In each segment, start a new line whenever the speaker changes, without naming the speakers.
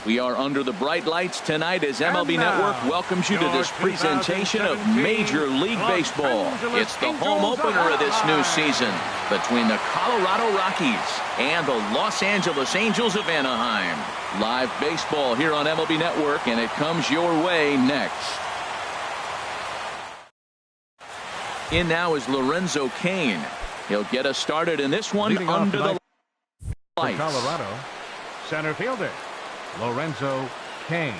We are under the bright lights tonight as MLB Network welcomes you to this presentation of Major League Baseball. It's the home opener of this new season between the Colorado Rockies and the Los Angeles Angels of Anaheim. Live baseball here on MLB Network, and it comes your way next. In now is Lorenzo Cain. He'll get us started in this one under the lights.
Colorado, center fielder Lorenzo Cain.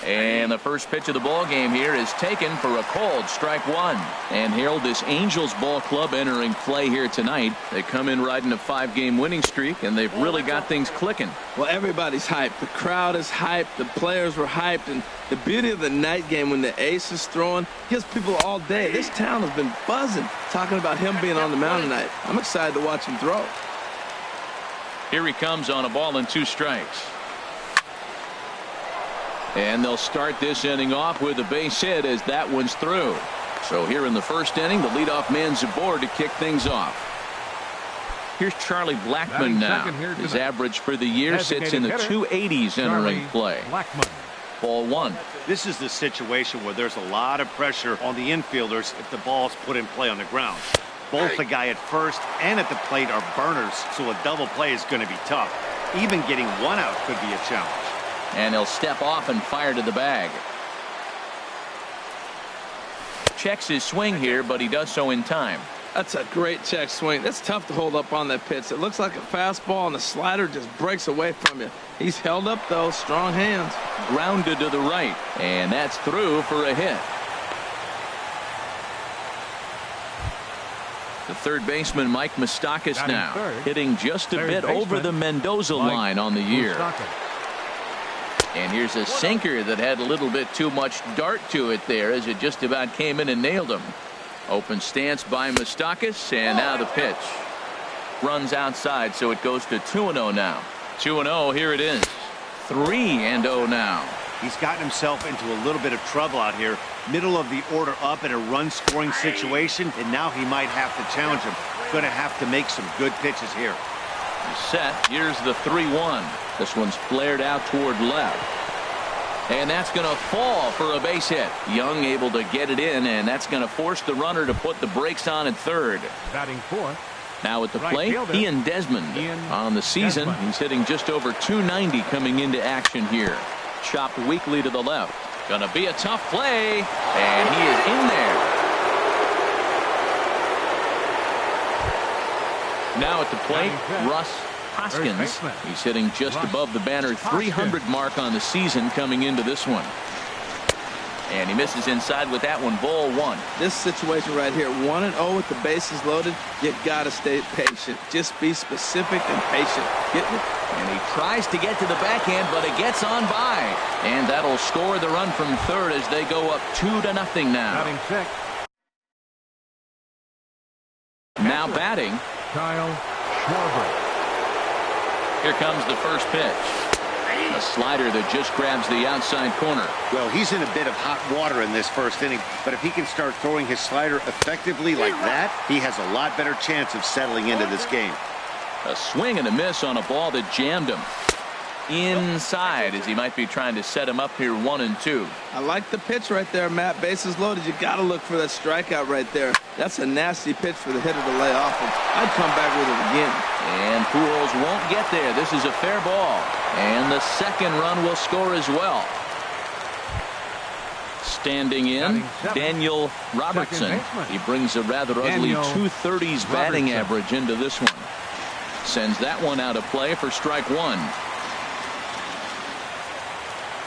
And the first pitch of the ball game here is taken for a called strike one. And Harold, this Angels ball club entering play here tonight. They come in riding a 5-game winning streak, and they've really got things clicking.
Well, everybody's hyped. The crowd is hyped. The players were hyped. And the beauty of the night game when the ace is throwing gives people all day. This town has been buzzing talking about him being on the mound tonight. I'm excited to watch him throw.
Here he comes on a ball and 2 strikes. And they'll start this inning off with a base hit as that one's through. So here in the first inning, the leadoff man's aboard to kick things off. Here's Charlie Blackmon now. His average for the year sits in the 280s entering play. Ball 1.
This is the situation where there's a lot of pressure on the infielders if the ball's put in play on the ground. Both the guy at first and at the plate are burners, so a double play is going to be tough. Even getting one out could be a challenge.
And he'll step off and fire to the bag. Checks his swing here, but he does so in time.
That's a great check swing. That's tough to hold up on that pitch. It looks like a fastball, and the slider just breaks away from you. He's held up, though. Strong hands.
Grounded to the right, and that's through for a hit. The third baseman, Mike Moustakas, now hitting just a bit over the Mendoza line on the year. And here's a sinker that had a little bit too much dart to it there as it just about came in and nailed him. Open stance by Moustakas, and now the pitch. Runs outside, so it goes to 2-0 now. 2-0, here it is. 3-0 now.
He's gotten himself into a little bit of trouble out here. Middle of the order up in a run-scoring situation, and now he might have to challenge him. Going to have to make some good pitches here.
He's set. Here's the 3-1. This one's flared out toward left. And that's going to fall for a base hit. Young able to get it in, and that's going to force the runner to put the brakes on at third.
Batting fourth.
Now at the plate, Ian Desmond. On the season, he's hitting just over 290 coming into action here. Chopped weakly to the left. Going to be a tough play, and he is in there. Now at the plate, Russ Hoskins. He's hitting just above the banner 300 mark on the season coming into this one. And he misses inside with that one. Ball 1.
This situation right here, 1-0 with the bases loaded, you got to stay patient. Just be specific and patient. Getting it.
And he tries to get to the backhand, but it gets on by. And that'll score the run from third as they go up 2-0 now. Now batting,
Kyle Schwarber.
Here comes the first pitch. A slider that just grabs the outside corner.
Well, he's in a bit of hot water in this first inning, but if he can start throwing his slider effectively like that, he has a lot better chance of settling into this game.
A swing and a miss on a ball that jammed him inside as he might be trying to set him up here 1-2.
I like the pitch right there, Matt. Bases loaded. You got to look for that strikeout right there. That's a nasty pitch for the hitter to lay off. I'd come back with it again.
And Pujols won't get there. This is a fair ball. And the second run will score as well. Standing in, Daniel Robertson. He brings a rather ugly 230s batting average into this one. Sends that one out of play for strike 1.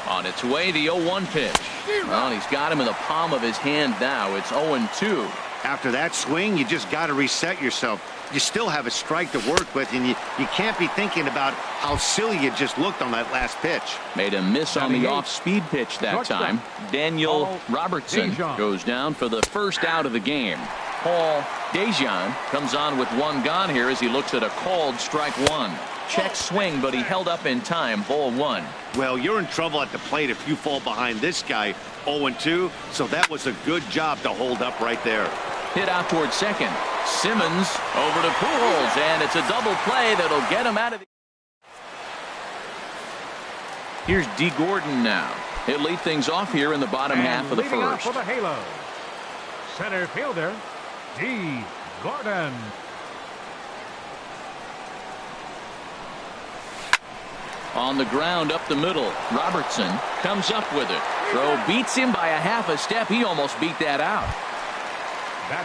On its way, the 0-1 pitch. Well, he's got him in the palm of his hand now. It's 0-2.
After that swing, you just got to reset yourself. You still have a strike to work with, and you can't be thinking about how silly you just looked on that last pitch.
Made a miss on the off-speed pitch that time. Daniel Robertson goes down for the first out of the game. Paul Dejan comes on with one gone here as he looks at a called strike 1. Check swing, but he held up in time. Ball 1.
Well, you're in trouble at the plate if you fall behind this guy. 0-2, so that was a good job to hold up right there.
Hit out towards second. Simmons over to Pujols, and it's a double play that'll get him out of the Here's D. Gordon now. He'll lead things off here in the bottom half of the
leading off
first.
for the Halo, center fielder, D. Gordon.
On the ground up the middle. Robertson comes up with it. Throw beats him by a half a step. He almost beat that out.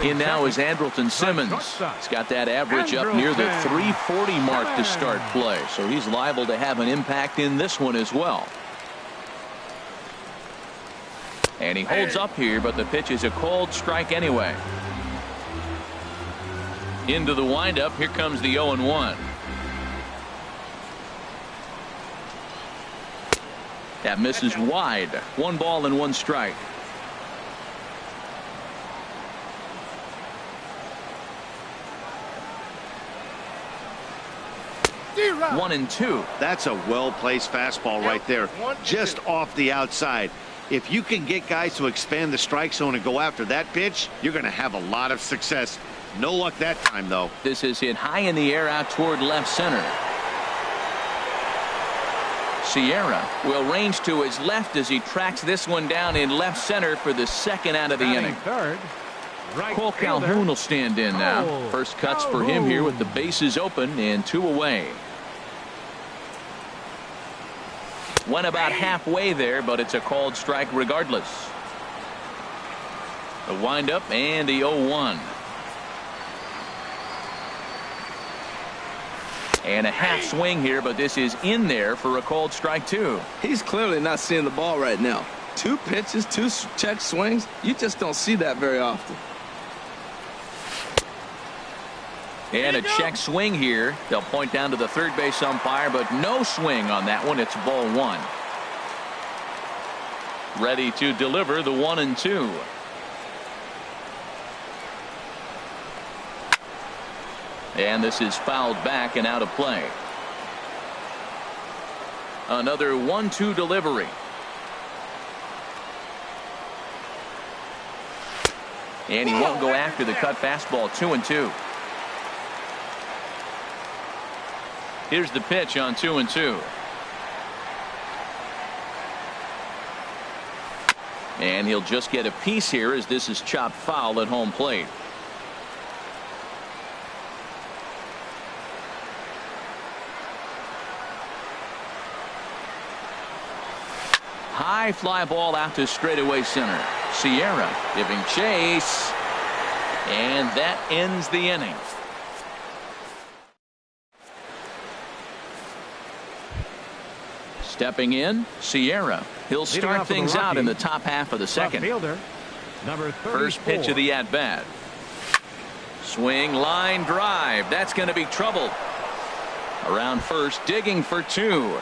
In now is Andrelton Simmons. He's got that average up near the 340 mark to start play. So he's liable to have an impact in this one as well. And he holds up here, but the pitch is a called strike anyway. Into the windup. Here comes the 0-1. That misses wide. 1 ball and 1 strike. One and 2.
That's a well-placed fastball right there, just off the outside. If you can get guys to expand the strike zone and go after that pitch, you're going to have a lot of success. No luck that time, though.
This is hit high in the air out toward left center. Sierra will range to his left as he tracks this one down in left center for the second out of the inning.
Third, right
Cole Calhoun will stand in now. First cuts for him here with the bases open and 2 away. Went about halfway there, but it's a called strike regardless. The windup and the 0-1. And a half swing here, but this is in there for a called strike 2.
He's clearly not seeing the ball right now. 2 pitches, 2 check swings. You just don't see that very often.
And a check swing here. They'll point down to the third base umpire, but no swing on that one. It's ball 1. Ready to deliver the 1-2. And this is fouled back and out of play. Another 1-2 delivery. And he won't go after the cut fastball. 2-2. Here's the pitch on 2-2. And he'll just get a piece here as this is chopped foul at home plate. High fly ball out to straightaway center. Sierra giving chase. And that ends the inning. Stepping in, Sierra. He'll start things out in the top half of the second.
Fielder, number 34.
First pitch of the at-bat. Swing, line drive. That's going to be trouble. Around first, digging for 2.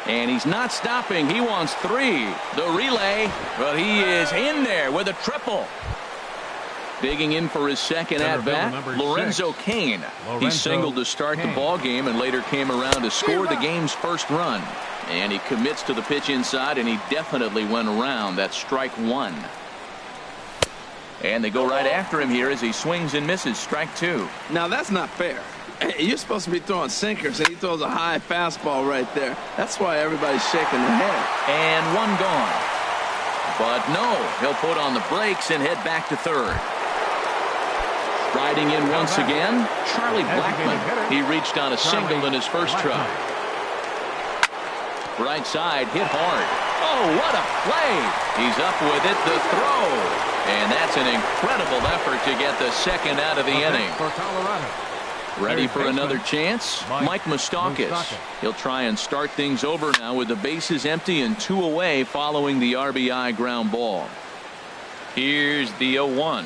And he's not stopping. He wants 3. The relay, but he is in there with a triple. Digging in for his second at-bat, Lorenzo Cain. He singled to start the ball game and later came around to score the game's first run. And he commits to the pitch inside, and he definitely went around. That's strike 1. And they go right after him here as he swings and misses. Strike 2.
Now that's not fair. You're supposed to be throwing sinkers, and he throws a high fastball right there. That's why everybody's shaking their head.
And 1 gone. But no, he'll put on the brakes and head back to third. Riding in once again, Charlie Blackmon. He reached on a single in his first try. Right side, hit hard. Oh, what a play. He's up with it, the throw. And that's an incredible effort to get the second out of the inning.
For Colorado.
Ready for another chance? Mike Moustakas. He'll try and start things over now with the bases empty and 2 away following the RBI ground ball. Here's the 0-1.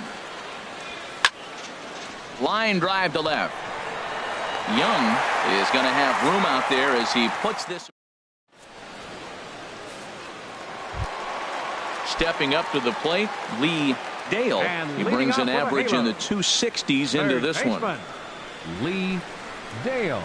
Line drive to left. Young is going to have room out there as he puts this. Stepping up to the plate, Lee Dale. He brings an average in the 260s into this one.
Lee Dale.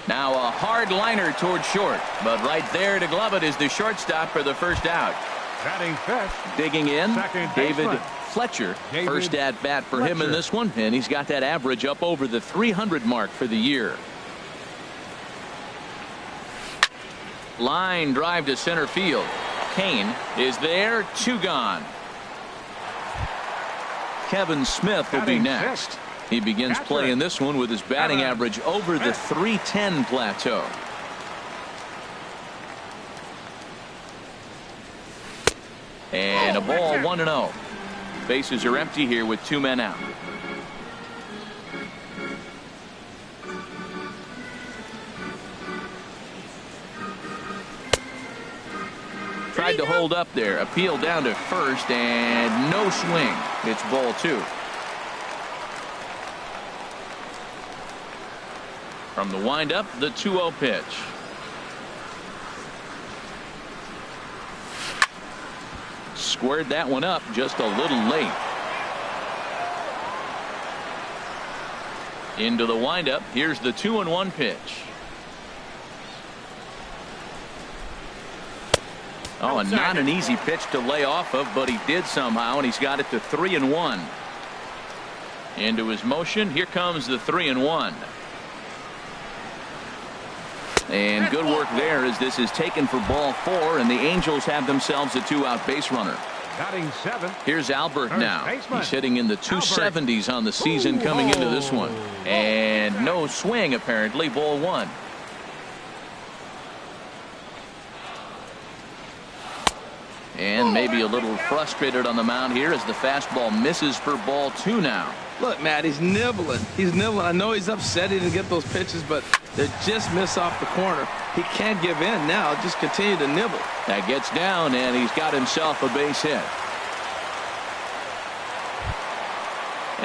Now a hard liner toward short, but right there to glove it is the shortstop for the first out.
Batting fifth.
Digging in, David
baseman.
Fletcher. First at bat for him in this one, and he's got that average up over the 300 mark for the year. Line drive to center field. Kane is there. 2 gone. Kevin Smith will be next. He begins playing this one with his batting average over the .310 plateau. And a ball 1-0. Bases are empty here with 2 men out. Tried to hold up there. Appeal down to first and no swing. It's ball 2. From the windup, the 2-0 pitch. Squared that one up just a little late. Into the windup. Here's the 2-1 pitch. Oh, and not an easy pitch to lay off of, but he did somehow, and he's got it to 3-1. Into his motion. Here comes the 3-1. And good work there as this is taken for ball 4, and the Angels have themselves a 2-out base runner.
Batting 7.
Here's Albert now. He's hitting in the 270s on the season coming into this one. And no swing apparently. Ball 1. And maybe a little frustrated on the mound here as the fastball misses for ball 2 now.
Look, Matt, he's nibbling. He's nibbling. I know he's upset he didn't get those pitches, but they just miss off the corner. He can't give in now. Just continue to nibble.
That gets down, and he's got himself a base hit.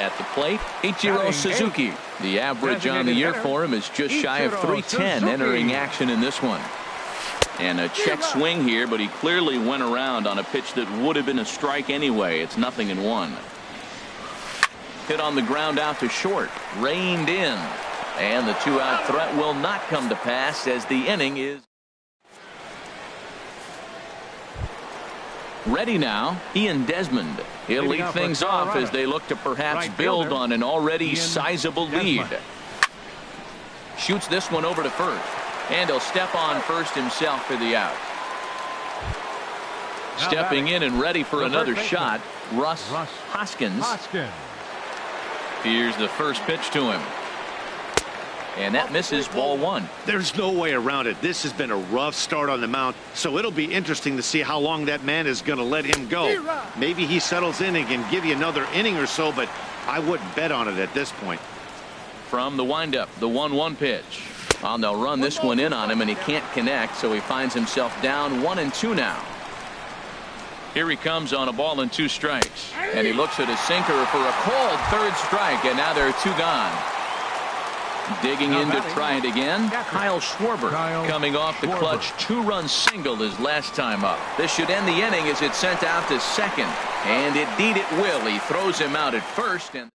At the plate, Ichiro Suzuki. The average on the year for him is just shy of .310 entering action in this one. And a check swing here, but he clearly went around on a pitch that would have been a strike anyway. It's 0-1. Hit on the ground out to short. Reined in. And the 2-out threat will not come to pass as the inning is ready now. Ian Desmond. He'll lead things off as they look to perhaps build on an already sizable lead. Shoots this one over to first. And he'll step on first himself for the out. Stepping in and ready for another shot, Russ Hoskins. Here's the first pitch to him. And that misses ball 1.
There's no way around it. This has been a rough start on the mound, so it'll be interesting to see how long that man is going to let him go. Maybe he settles in and can give you another inning or so, but I wouldn't bet on it at this point.
From the windup, the 1-1 pitch. Well, they'll run this one in on him, and he can't connect, so he finds himself down 1-2 now. Here he comes on a ball and 2 strikes. And he looks at his sinker for a called 3rd strike, and now there are 2 gone. Digging in to try it again, Kyle Schwarber coming off the clutch 2-run single his last time up. This should end the inning as it's sent out to second. And indeed it will. He throws him out at first. And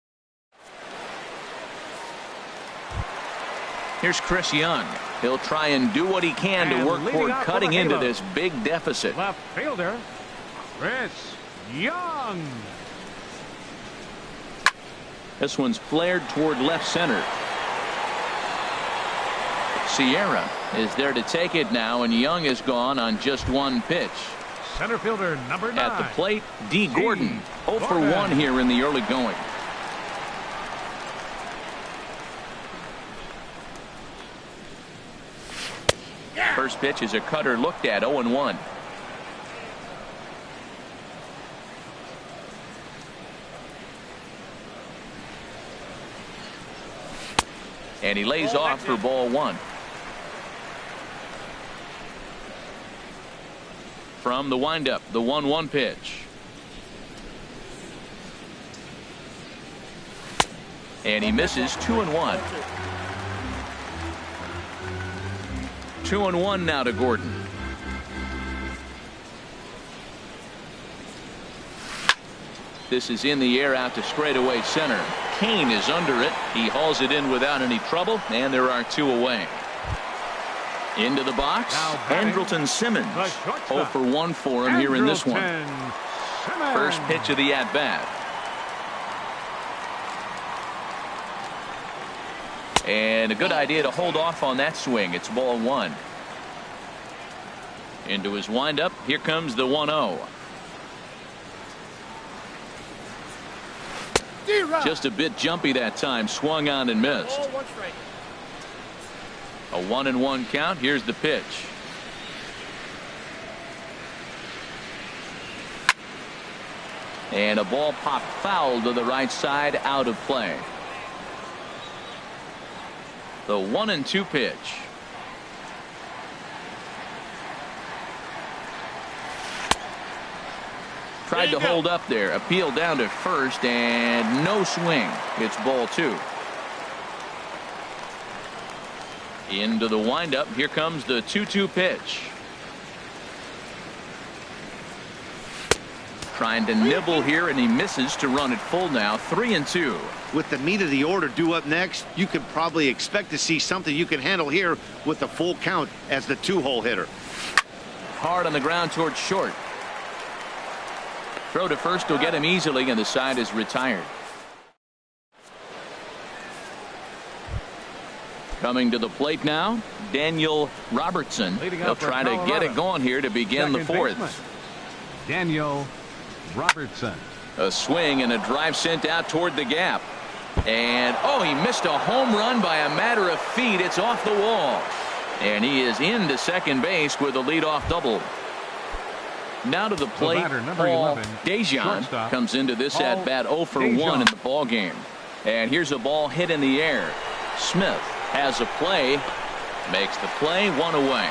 here's Chris Young. He'll try and do what he can to work toward cutting into this big deficit.
Left fielder, Chris Young.
This one's flared toward left center. Sierra is there to take it now, and Young is gone on just 1 pitch.
Center fielder number 9.
At the plate, D. Gordon. 0 for 1 here in the early going. First pitch is a cutter looked at. 0-1. And he lays off for ball 1. From the windup, the 1-1 pitch. And he misses. 2-1. 2-1 now to Gordon. This is in the air out to straightaway center. Kane is under it. He hauls it in without any trouble, and there are 2 away. Into the box, Andrelton Simmons. 0 for 1 for him here in this one. First pitch of the at-bat. And a good idea to hold off on that swing. It's ball 1. Into his windup. Here comes the 1-0. Just a bit jumpy that time. Swung on and missed. A 1-1 count. Here's the pitch. And a ball popped foul to the right side, out of play. The 1-2 pitch. Tried to hold up there. Appeal down to first, and no swing. It's ball 2. Into the windup. Here comes the 2-2 pitch. Trying to nibble here, and he misses to run it full now. 3-2.
With the meat of the order due up next, you could probably expect to see something you can handle here with the full count as the 2-hole hitter.
Hard on the ground towards short. Throw to first will get him easily, and the side is retired. Coming to the plate now, Daniel Robertson. He'll try to get it going here to begin the 4th.
Daniel Robertson.
A swing and a drive sent out toward the gap. And, oh, he missed a home run by a matter of feet. It's off the wall. And he is into second base with a leadoff double. Now to the plate, Paul Dejan comes into this at-bat 0 for 1 in the ball game. And here's a ball hit in the air. Smith has a play, makes the play, 1 away.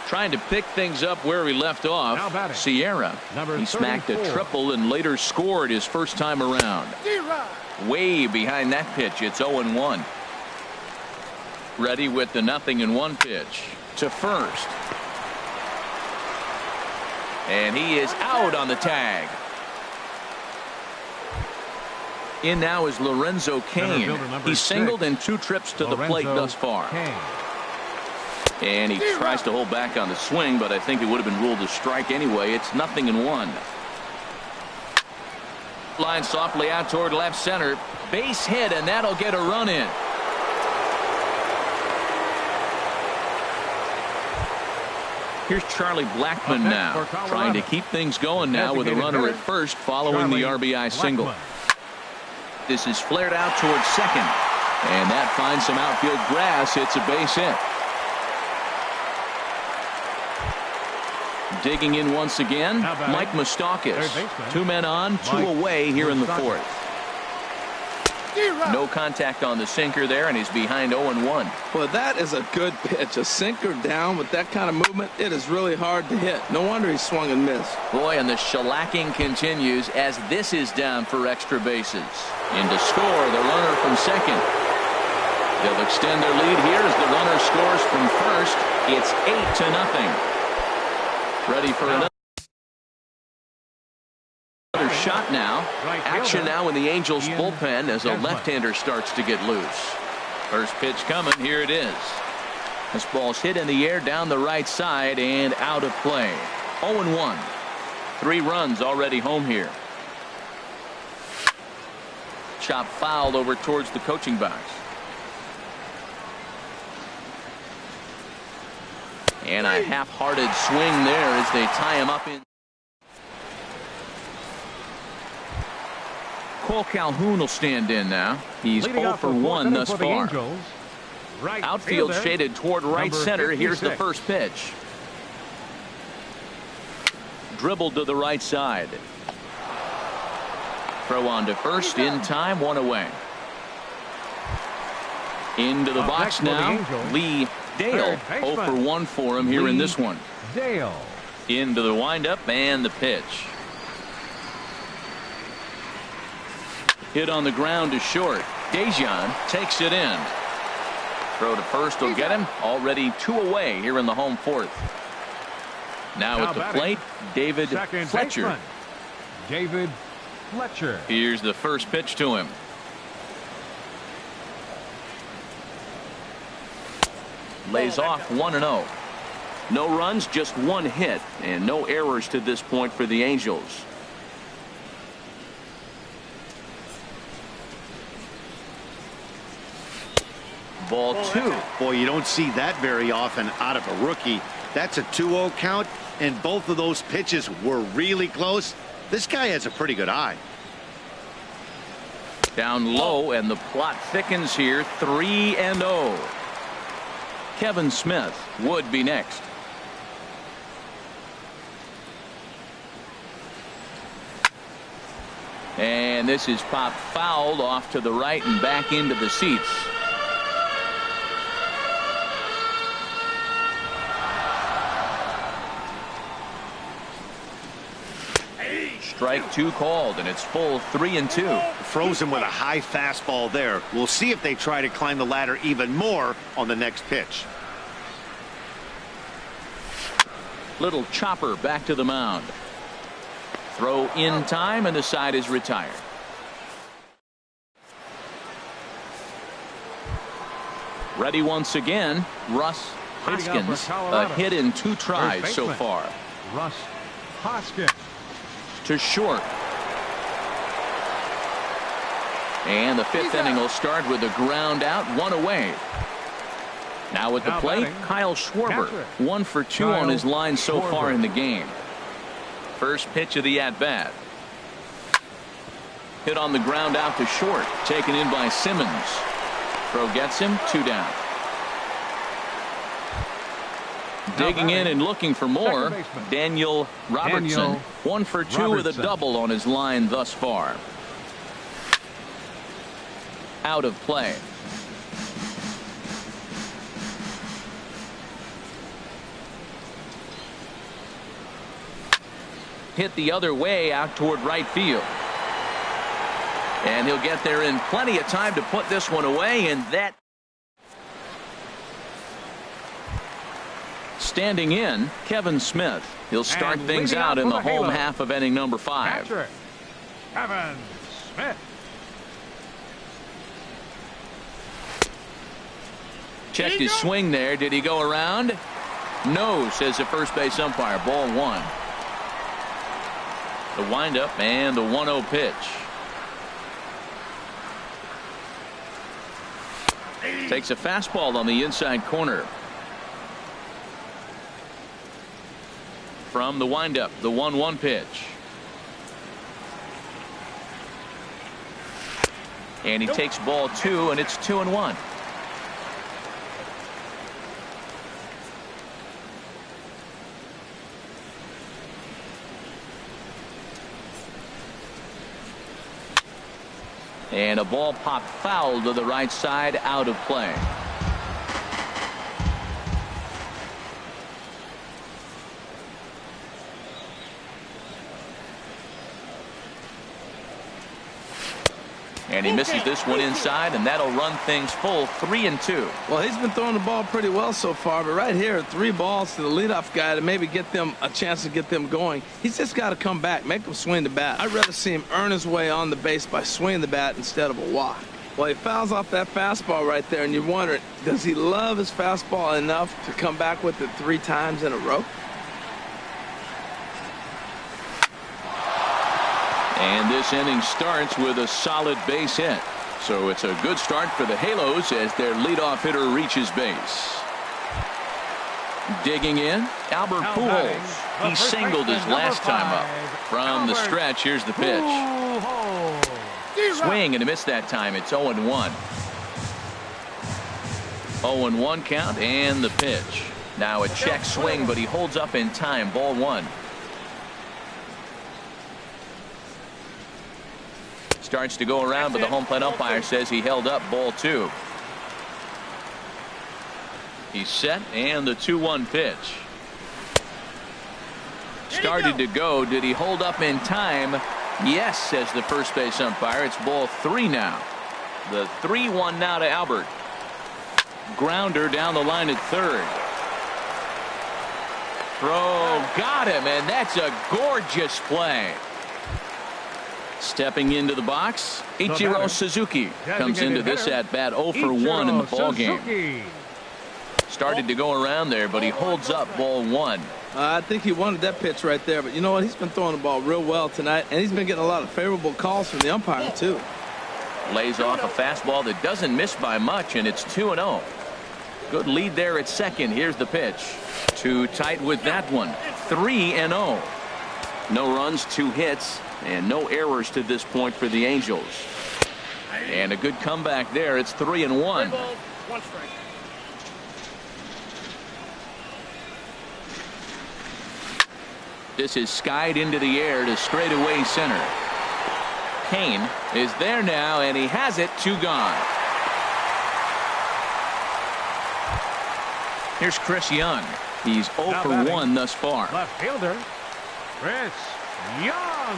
Trying to pick things up where he left off. Sierra, he smacked a triple and later scored his first time around. Way behind that pitch. It's 0-1. Ready with the 0-1 pitch to first. And he is out on the tag. In now is Lorenzo Cain. He singled in 2 trips to the plate thus far. And he tries to hold back on the swing, but I think it would have been ruled a strike anyway. It's 0-1. Line softly out toward left center. Base hit, and that'll get a run in. Here's Charlie Blackmon now, trying to keep things going now with a runner at first following the RBI single. This is flared out towards second, and that finds some outfield grass. It's a base hit. Digging in once again, Mike Moustakas. 2 men on, 2 away here in the 4th. No contact on the sinker there, and he's behind 0-1.
Well, that is a good pitch. A sinker down with that kind of movement, it is really hard to hit. No wonder he swung and missed.
Boy, and the shellacking continues as this is down for extra bases. In to score, the runner from second. They'll extend their lead here as the runner scores from first. It's 8-0. Ready for another shot now. Action now in the Angels bullpen as a left-hander starts to get loose. First pitch coming. Here it is. This ball's hit in the air down the right side and out of play. 0-1. 3 runs already home here. Chop fouled over towards the coaching box. And a half-hearted swing there as they tie him up in. Cole Calhoun will stand in now. He's 0 for 1 thus far. Outfield shaded toward right center. Here's the first pitch. Dribbled to the right side. Throw on to first in time, 1 away. Into the box now. Lee Dale 0 for 1 for him here in this one.
Dale.
Into the windup and the pitch. Hit on the ground to short. Dejan takes it in. Throw to first will get him. Already 2 away here in the home 4th. Now at the plate, David Fletcher.
David Fletcher.
Here's the first pitch to him. Lays off 1-0. No runs, just 1 hit, and no errors to this point for the Angels. Ball 2.
Boy, you don't see that very often out of a rookie. That's a 2-0 count, and both of those pitches were really close. This guy has a pretty good eye.
Down low, and the plot thickens here. 3-0. Kevin Smith would be next. And this is popped fouled off to the right and back into the seats. Strike 2 called, and it's full 3-2.
Frozen with a high fastball there. We'll see if they try to climb the ladder even more on the next pitch.
Little chopper back to the mound. Throw in time, and the side is retired. Ready once again, Russ Hoskins. A hit in 2 tries so far.
Russ Hoskins.
To short. And the 5th inning will start with a ground out, 1 away. Now at the plate, Kyle Schwarber. 1 for 2 on his line so far in the game. First pitch of the at-bat. Hit on the ground out to short. Taken in by Simmons. Throw gets him, 2 down. Digging in and looking for more, Daniel Robertson. 1 for 2 with a double on his line thus far. Out of play. Hit the other way out toward right field. And he'll get there in plenty of time to put this one away, and that. Standing in, Kevin Smith. He'll start things out in the home half of inning number 5.
Catcher, Kevin Smith.
Checked his swing there. Did he go around? No, says the first base umpire. Ball 1. The windup and the 1-0 pitch. Takes a fastball on the inside corner. From the windup, the 1-1 pitch. And he takes ball 2, and it's 2-1. And a ball popped foul to the right side, out of play. And he misses this one inside, and that'll run things full 3-2.
Well, he's been throwing the ball pretty well so far, but right here, 3 balls to the leadoff guy to maybe get them a chance to get them going. He's just got to come back, make him swing the bat. I'd rather see him earn his way on the base by swinging the bat instead of a walk. Well, he fouls off that fastball right there, and you're wondering, does he love his fastball enough to come back with it 3 times in a row?
And this inning starts with a solid base hit. So it's a good start for the Halos as their leadoff hitter reaches base. Digging in, Albert Pujols. He singled his last time up. From the stretch, here's the pitch. Swing and a miss that time. It's 0-1. 0-1 count and the pitch. Now a check swing, but he holds up in time. Ball 1. Starts to go around, but the home plate umpire says he held up. Ball 2. He's set, and the 2-1 pitch. Started to go. Did he hold up in time? Yes, says the first base umpire. It's ball 3 now. The 3-1 now to Albert. Grounder down the line at third. Throw got him, and that's a gorgeous play. Stepping into the box, Ichiro Suzuki comes into this at-bat 0 for 1 in the ballgame. Started to go around there, but he holds up. Ball 1.
I think he wanted that pitch right there, but you know what? He's been throwing the ball real well tonight, and he's been getting a lot of favorable calls from the umpire, too.
Lays off a fastball that doesn't miss by much, and it's 2-0. Good lead there at second. Here's the pitch. Too tight with that one. 3-0. No runs, 2 hits, and no errors to this point for the Angels. And a good comeback there. It's 3-1. This is skied into the air to straightaway center. Kane is there now, and he has it. 2 gone. Here's Chris Young. He's 0 for 1 thus far.
Left fielder, Chris Young.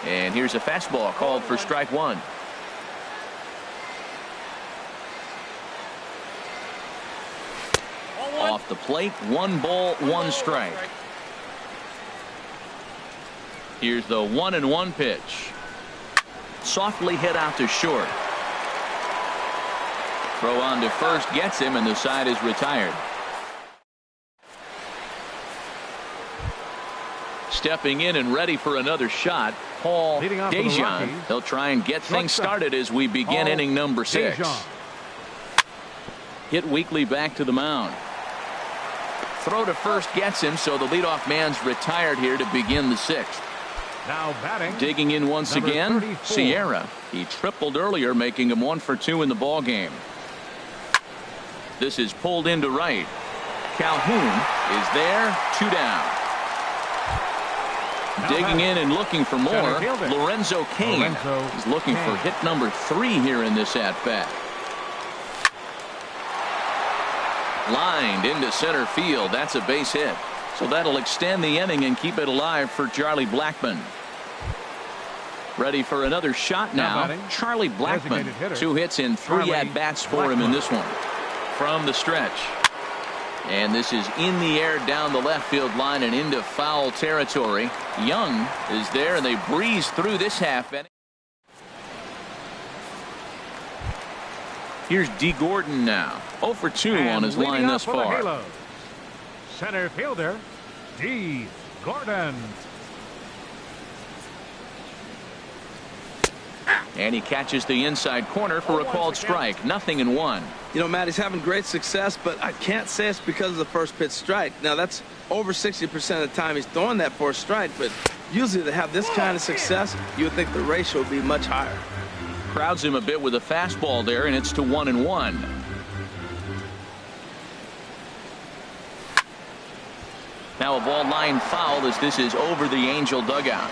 And here's a fastball called for strike 1. Off the plate, 1 ball, 1 strike. Here's the 1-1 pitch. Softly hit out to short. Throw on to first gets him, and the side is retired. Stepping in and ready for another shot, Paul Dejan. He'll try and get things started as we begin inning number 6. Hit weakly back to the mound. Throw to first gets him, so the leadoff man's retired here to begin the 6th.
Now batting.
Digging in once again, 34. Sierra. He tripled earlier, making him 1 for 2 in the ball game. This is pulled into right. Calhoun is there, 2 down. Digging in and looking for more, Lorenzo Cain is looking for hit number 3 here in this at-bat. Lined into center field. That's a base hit. So that'll extend the inning and keep it alive for Charlie Blackmon. Ready for another shot now. Charlie Blackmon. 2 hits in 3 at-bats for him in this one. From the stretch. And this is in the air down the left field line and into foul territory. Young is there, and they breeze through this half inning. Here's D. Gordon now. 0 for 2 on his line thus far.
Center fielder, D. Gordon.
And he catches the inside corner for a called strike. 0-1.
You know, Matt, he's having great success, but I can't say it's because of the first pitch strike. Now, that's over 60% of the time he's throwing that for a strike, but usually to have this kind of success, you would think the ratio would be much higher.
Crowds him a bit with a fastball there, and it's to 1-1. Now a ball line foul as this is over the Angel dugout.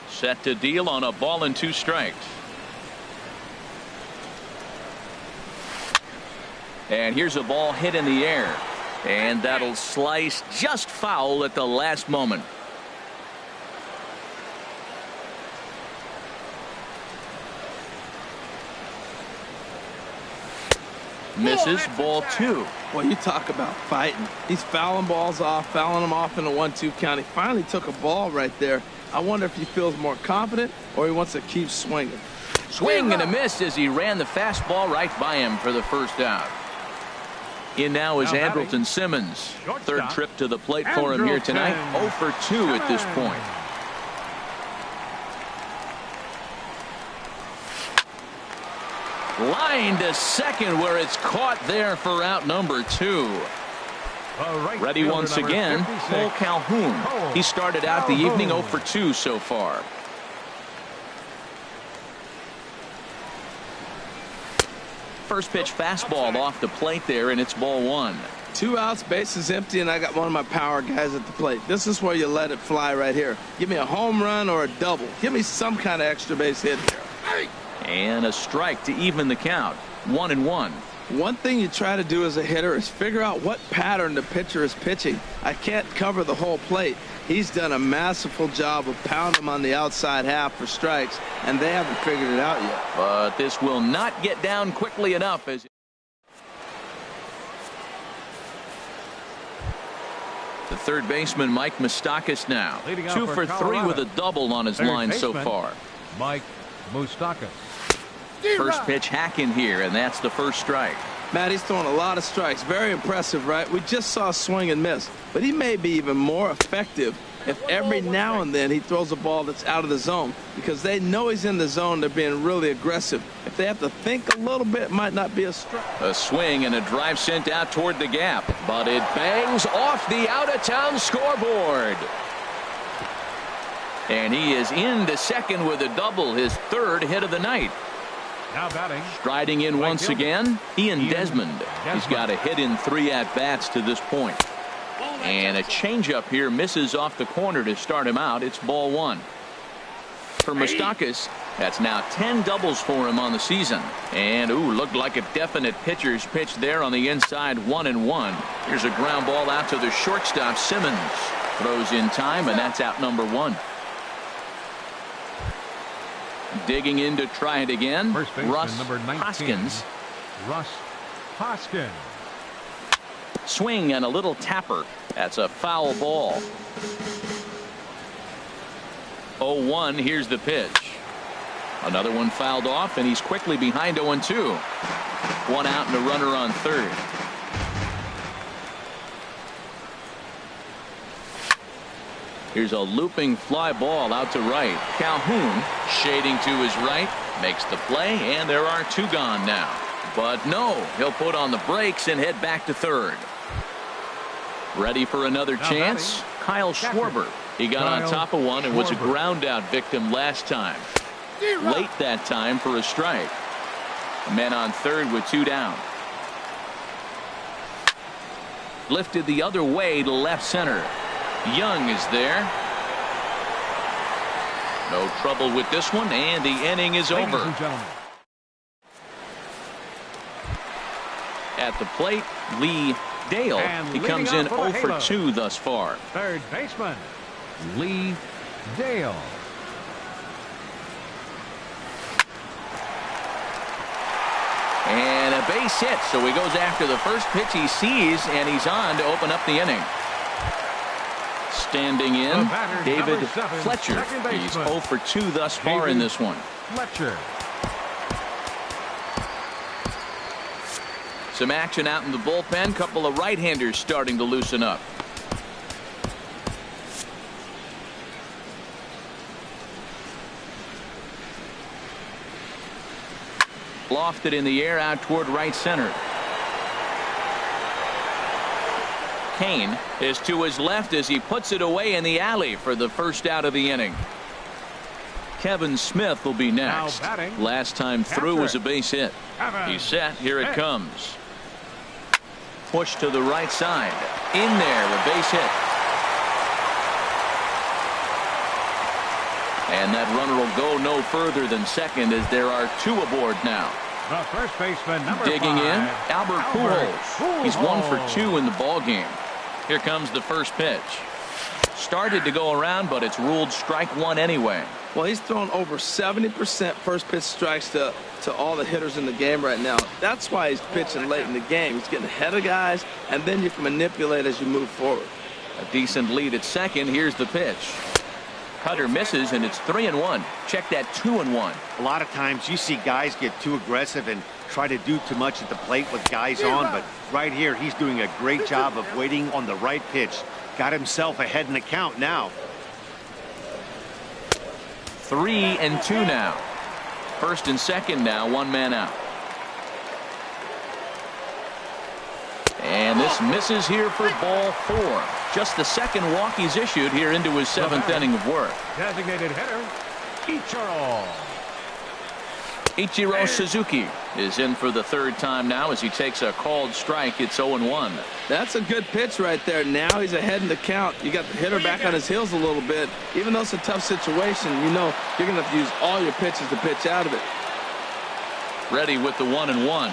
Set to deal on a ball and 2 strikes. And here's a ball hit in the air, and that'll slice just foul at the last moment. Misses, ball 2.
Well, you talk about fighting. He's fouling balls off, fouling them off in a 1-2 count. He finally took a ball right there. I wonder if he feels more confident or he wants to keep swinging.
Swing and a miss as he ran the fastball right by him for the first out. In now is Andrelton Simmons. 3rd trip to the plate for him here tonight. 0 for 2 at this point. Line to second where it's caught there for out number 2. Ready once again, Cole Calhoun. He started out the evening 0 for 2 so far. First pitch fastball off the plate there, and it's ball 1.
2 outs, bases empty, and I got one of my power guys at the plate. This is where you let it fly right here. Give me a home run or a double. Give me some kind of extra base hit here.
And a strike to even the count. 1-1.
One thing you try to do as a hitter is figure out what pattern the pitcher is pitching. I can't cover the whole plate. He's done a masterful job of pounding them on the outside half for strikes, and they haven't figured it out yet.
But this will not get down quickly enough. As the third baseman, Mike Moustakas, now 2 for 3 with a double on his line so far.
Mike Moustakas.
First pitch hack in here, and that's the first strike.
Matt, he's throwing a lot of strikes. Very impressive, right? We just saw a swing and miss. But he may be even more effective if every now and then he throws a ball that's out of the zone, because they know he's in the zone. They're being really aggressive. If they have to think a little bit, it might not be a strike.
A swing and a drive sent out toward the gap, but it bangs off the out-of-town scoreboard. And he is into second with a double, his third hit of the night.
Now batting.
Striding in once again, Ian Desmond. He's got a hit in 3 at-bats to this point. And a changeup here misses off the corner to start him out. It's ball 1. For Moustakas, that's now 10 doubles for him on the season. And, looked like a definite pitcher's pitch there on the inside, 1-1. Here's a ground ball out to the shortstop, Simmons. Throws in time, and that's out number 1. Digging in to try it again, Russ Hoskins.
Russ Hoskins.
Swing and a little tapper. That's a foul ball. 0-1. Here's the pitch. Another one fouled off, and he's quickly behind 0-2. 1 out and a runner on third. Here's a looping fly ball out to right. Calhoun shading to his right, makes the play, and there are 2 gone now. But no, he'll put on the brakes and head back to third. Ready for another chance? Kyle Schwarber. He got on top of one and was a ground out victim last time. Late that time for a strike. Men on third with 2 down. Lifted the other way to left center. Young is there. No trouble with this one, and the inning is over. At the plate, Lee Dale. He comes in 0 for 2 thus far.
Third baseman, Lee Dale.
And a base hit, so he goes after the first pitch he sees, and he's on to open up the inning. Standing in, David Fletcher. He's 0 for 2 thus far in this one.
Fletcher.
Some action out in the bullpen. Couple of right-handers starting to loosen up. Lofted in the air out toward right center. Kane is to his left as he puts it away in the alley for the first out of the inning. Kevin Smith will be next. Last time through was a base hit. He's set. Here it comes. Push to the right side. In there, a base hit. And that runner will go no further than second as there are 2 aboard now.
The first baseman, number
Digging
5,
in, Albert Pujols. He's 1 for 2 in the ball game. Here comes the first pitch. Started to go around, but it's ruled strike 1 anyway.
Well, he's thrown over 70% first pitch strikes to all the hitters in the game right now. That's why he's pitching late in the game. He's getting ahead of guys, and then you can manipulate as you move forward.
A decent lead at second. Here's the pitch. Cutter misses, and it's 3-1. Check that 2-1.
A lot of times you see guys get too aggressive and try to do too much at the plate with guys on, but right here he's doing a great job of waiting on the right pitch. Got himself ahead in the count now.
3-2 now. First and second now, 1 man out. And this misses here for ball 4. Just the second walk he's issued here into his 7th inning of work.
Designated hitter,
Ichiro Suzuki is in for the 3rd time now as he takes a called strike. It's 0-1.
That's a good pitch right there. Now he's ahead in the count. You got the hitter back on his heels a little bit. Even though it's a tough situation, you know you're going to have to use all your pitches to pitch out of it.
Ready with the 1-1.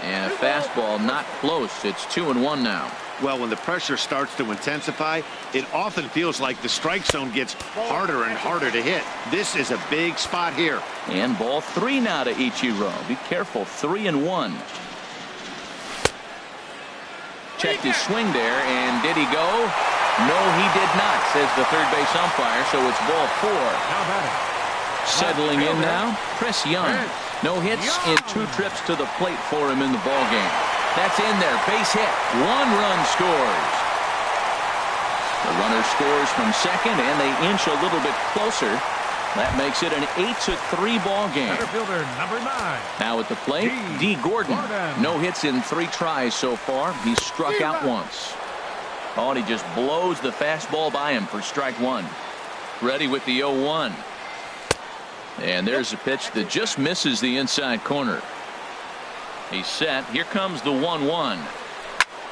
And a fastball not close. It's 2-1 now.
Well, when the pressure starts to intensify, it often feels like the strike zone gets harder and harder to hit. This is a big spot here.
And ball 3 now to Ichiro. Be careful. 3-1. Checked his swing there, and did he go? No, he did not, says the third base umpire, so it's ball 4.
Now batting,
Settling in now, Chris Young. No hits in 2 trips to the plate for him in the ballgame. That's in there. Base hit. 1 run scores. The runner scores from second, and they inch a little bit closer. That makes it an 8-3 ball game.
Center fielder number 9.
Now at the plate, D. Gordon. No hits in 3 tries so far. He's struck out once. Oh, and he just blows the fastball by him for strike 1. Ready with the 0-1. And there's a pitch that just misses the inside corner. He's set. Here comes the 1-1.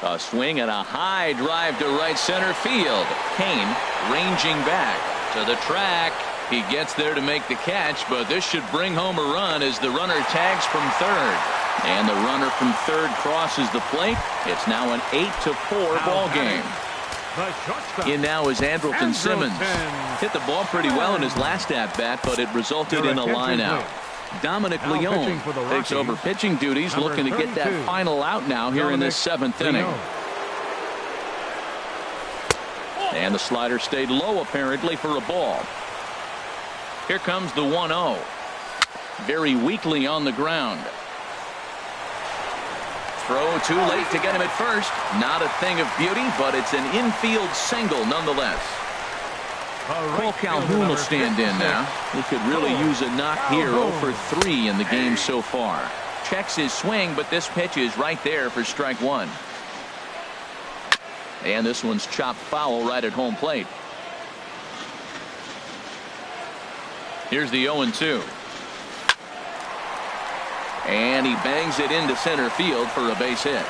A swing and a high drive to right center field. Kane ranging back to the track. He gets there to make the catch, but this should bring home a run as the runner tags from third. And the runner from third crosses the plate. It's now an 8-4 ball game. In now is Andrelton Simmons. Hit the ball pretty well in his last at-bat, but it resulted in a line out. Dominic Leone takes over pitching duties, looking to get that final out now here in this 7th inning. And the slider stayed low apparently for a ball. Here comes the 1-0. Very weakly on the ground. Throw too late to get him at first. Not a thing of beauty, but it's an infield single nonetheless. Cole Calhoun will stand in now. He could really use a knock here. 0 for 3 in the game so far. Checks his swing, but this pitch is right there for strike 1. And this one's chopped foul right at home plate. Here's the 0-2. And he bangs it into center field for a base hit.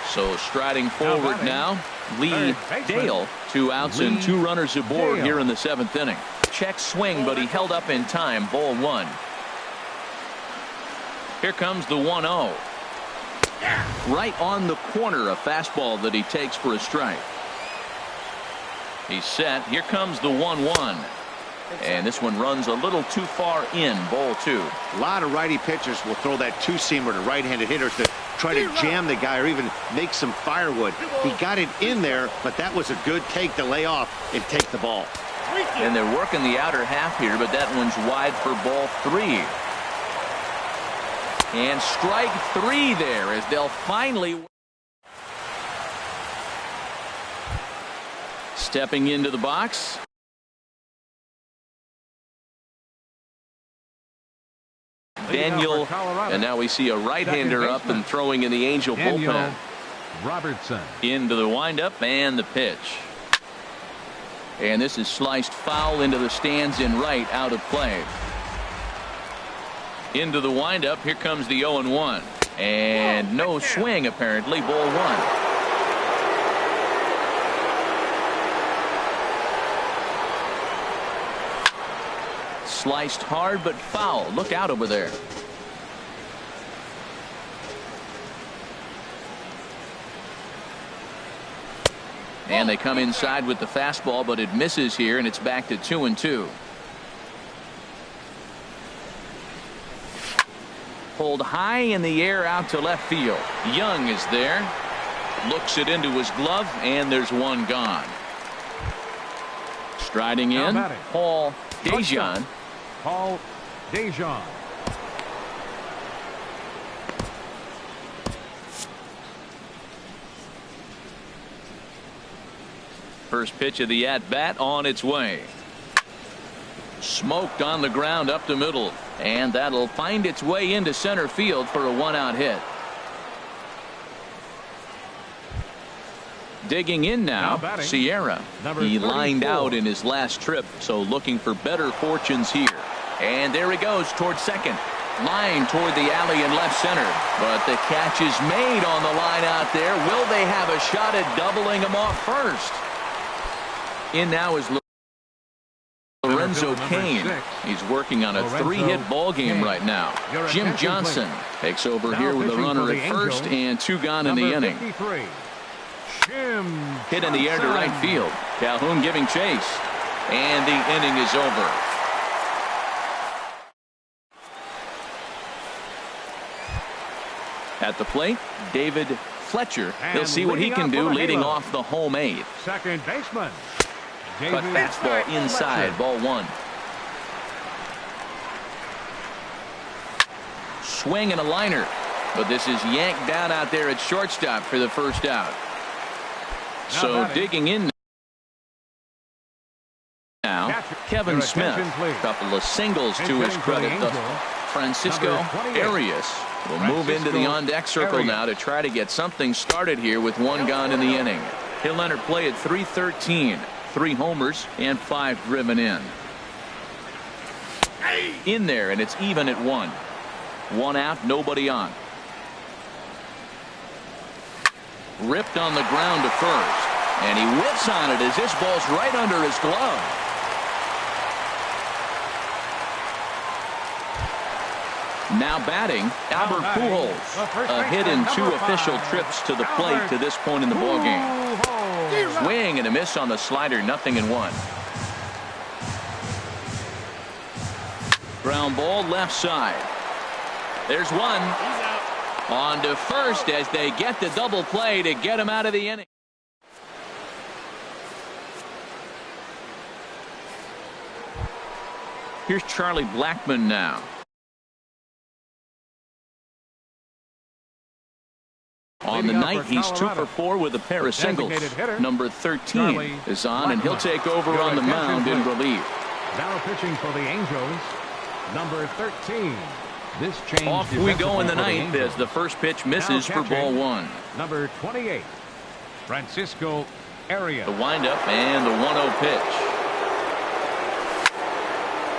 So striding forward now, Lee Dale. 2 outs and 2 runners aboard here in the 7th inning. Check swing, but he held up in time. Ball 1. Here comes the 1-0. Right on the corner, a fastball that he takes for a strike. He's set. Here comes the 1-1. And this one runs a little too far in. Ball 2.
A lot of righty pitchers will throw that 2-seamer to right-handed hitters to try to jam the guy or even make some firewood. He got it in there, but that was a good take to lay off and take the ball.
And they're working the outer half here, but that one's wide for ball 3. And strike 3 there as they'll finally. Stepping into the box. Daniel, and now we see a right-hander up and throwing in the Angel bullpen.
Robertson.
Into the windup and the pitch. And this is sliced foul into the stands in right, out of play. Into the windup. Here comes the 0-1. And no swing apparently. Ball 1. Sliced hard but foul. Look out over there. And they come inside with the fastball, but it misses here, and it's back to 2-2. Pulled high in the air out to left field. Young is there. Looks it into his glove, and there's one gone. Striding in, Paul DeJean.
Paul DeJean.
First pitch of the at-bat on its way. Smoked on the ground up the middle, and that'll find its way into center field for a 1-out hit. Digging in now, Sierra. He lined out in his last trip, so looking for better fortunes here. And there he goes towards second. Line toward the alley in left center. But the catch is made on the line out there. Will they have a shot at doubling him off first? In now is Lorenzo Cain. He's working on a 3-hit ball game right now. Jim Johnson takes over here with a runner at first and 2 gone in the inning. Hit in the air to right field. Calhoun giving chase. And the inning is over. At the plate, David Fletcher. They'll see what he can do leading off the home 8th.
Second baseman.
Cut fastball inside, ball 1. Swing and a liner. But this is yanked down out there at shortstop for the first out. So digging in now, Kevin Smith. A couple of singles to his credit. Francisco Arias will move into the on-deck circle now to try to get something started here with 1 gone in the inning. He'll enter play at 3:13. 3 homers and 5 driven in. In there, and it's even at 1. 1 out, nobody on. Ripped on the ground to first. And he whips on it as this ball's right under his glove. Now batting, Albert Pujols. A hit in 2 official trips to the plate to this point in the ballgame. Swing and a miss on the slider, 0-1. Ground ball left side. There's 1. On to first as they get the double play to get him out of the inning. Here's Charlie Blackmon now. On the night, he's 2 for 4 with a pair of singles. Number 13 is on, and he'll take over on the mound in relief.
Now pitching for the Angels, number 13. This change
off we go in the ninth as the first pitch misses for ball 1.
Number 28, Francisco Arias.
The windup and the 1-0 pitch.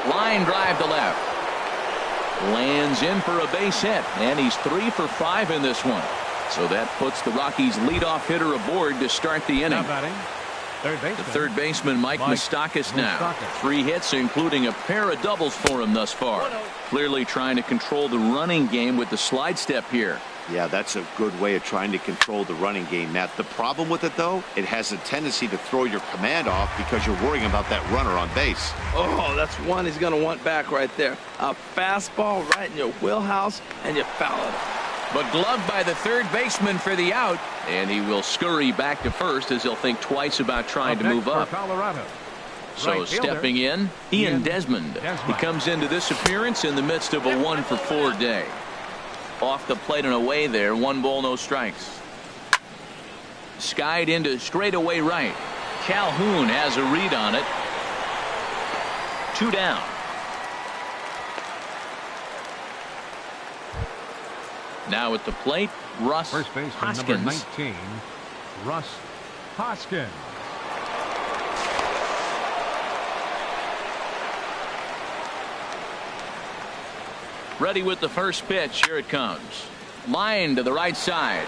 Line drive to left. Lands in for a base hit, and he's 3 for 5 in this one. So that puts the Rockies' leadoff hitter aboard to start the inning. The third baseman, Mike Moustakas now. 3 hits, including a pair of doubles for him thus far. Clearly trying to control the running game with the slide step here.
Yeah, that's a good way of trying to control the running game, Matt. The problem with it, though, it has a tendency to throw your command off because you're worrying about that runner on base.
Oh, that's one he's going to want back right there. A fastball right in your wheelhouse, and you foul it.
But gloved by the third baseman for the out, and he will scurry back to first as he'll think twice about trying to move up. So stepping in, Ian Desmond. He comes into this appearance in the midst of a 1 for 4 day. Off the plate and away there, 1 ball, no strikes. Skied into straightaway right. Calhoun has a read on it. 2 down. Now at the plate, Russ Hoskins.
Number 19, Russ Hoskins.
Ready with the first pitch. Here it comes. Line to the right side.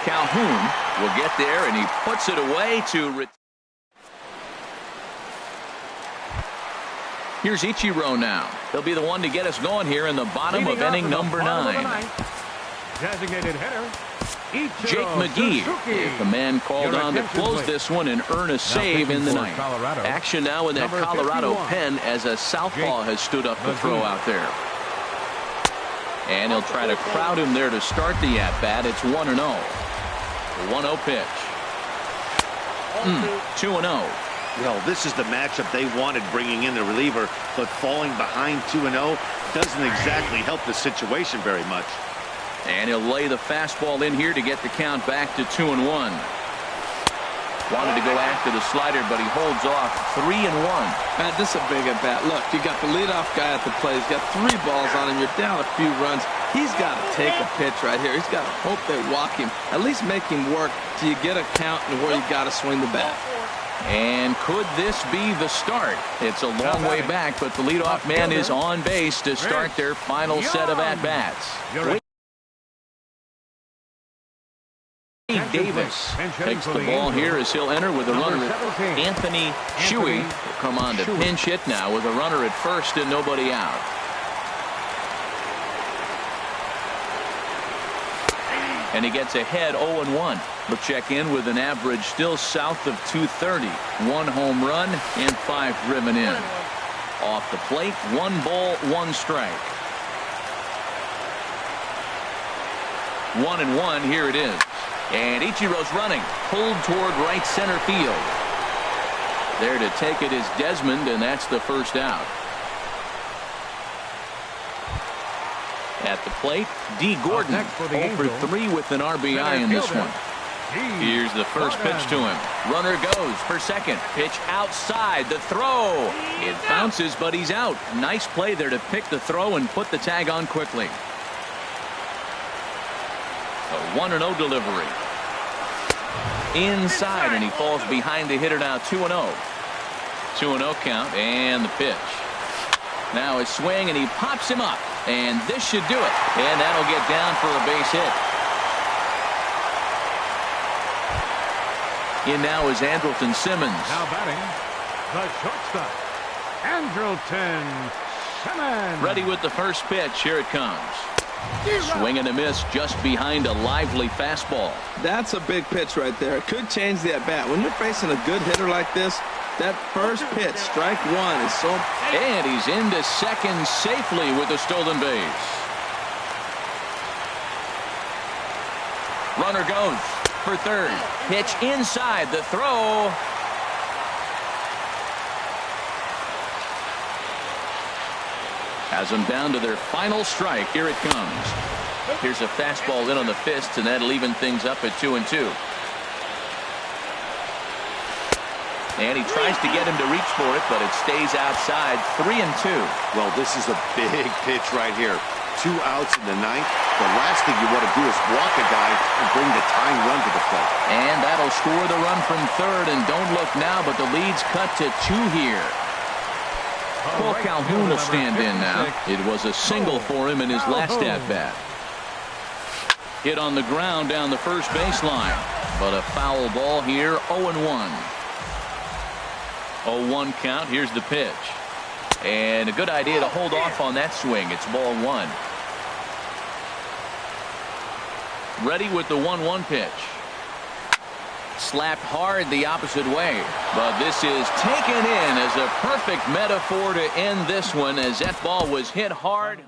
Calhoun will get there, and he puts it away to. Here's Ichiro now. He'll be the one to get us going here in the bottom of inning number 9.
Designated hitter,
Jake McGee, the man called on to close this one and earn a save in the ninth. Action now in that Colorado pen as a southpaw has stood up to throw out there. And he'll try to crowd him there to start the at-bat. It's 1-0. 1-0 pitch. 2-0.
Well, this is the matchup they wanted, bringing in the reliever, but falling behind 2-0 doesn't exactly help the situation very much.
And he'll lay the fastball in here to get the count back to 2-1. Wanted to go after the slider, but he holds off. 3-1.
Man, this is a big at bat. Look, you got the leadoff guy at the plate. He's got 3 balls on him. You're down a few runs. He's got to take a pitch right here. He's got to hope they walk him. At least make him work till you get a count and where you got to swing the bat.
And could this be the start? It's a long way back, but the leadoff man is on base to start their final set of at-bats. Davis takes the ball here as he'll enter with a runner. Anthony Shuey will come on to pinch hit now with a runner at first and nobody out. And he gets ahead 0-1. He'll check in with an average still south of 230. 1 home run and 5 driven in. Off the plate, 1 ball, 1 strike. 1-1, here it is. And Ichiro's running, pulled toward right center field. There to take it is Desmond, and that's the first out. At the plate, D. Gordon, 0 for 3 with an RBI in this one. Here's the first pitch to him. Runner goes for second. Pitch outside. The throw. It bounces, but he's out. Nice play there to pick the throw and put the tag on quickly. A 1-0 delivery. Inside, and he falls behind the hitter now. 2-0. 2-0 count, and the pitch. Now a swing, and he pops him up. And this should do it. And that'll get down for a base hit. In now is Andrelton Simmons.
Now batting, the shortstop, Andrelton Simmons.
Ready with the first pitch. Here it comes. Swing and a miss just behind a lively fastball.
That's a big pitch right there. It could change the at-bat. When you're facing a good hitter like this, that first pitch, strike one, is so...
And he's into second safely with a stolen base. Runner goes for third. Pitch inside. The throw. Has them down to their final strike. Here it comes. Here's a fastball in on the fist, and that'll even things up at 2-2. And he tries to get him to reach for it, but it stays outside. 3-2.
Well, this is a big pitch right here. 2 outs in the ninth. The last thing you want to do is walk a guy and bring the tying run to the plate.
And that'll score the run from third. And don't look now, but the lead's cut to 2 here. Paul Calhoun will stand in now. It was a single for him in his last at-bat. Hit on the ground down the first baseline. But a foul ball here, 0-1. 0-1 count. Here's the pitch. And a good idea to hold off on that swing. It's ball 1. Ready with the 1-1 pitch. Slapped hard the opposite way. But this is taken in as a perfect metaphor to end this one, as that ball was hit hard.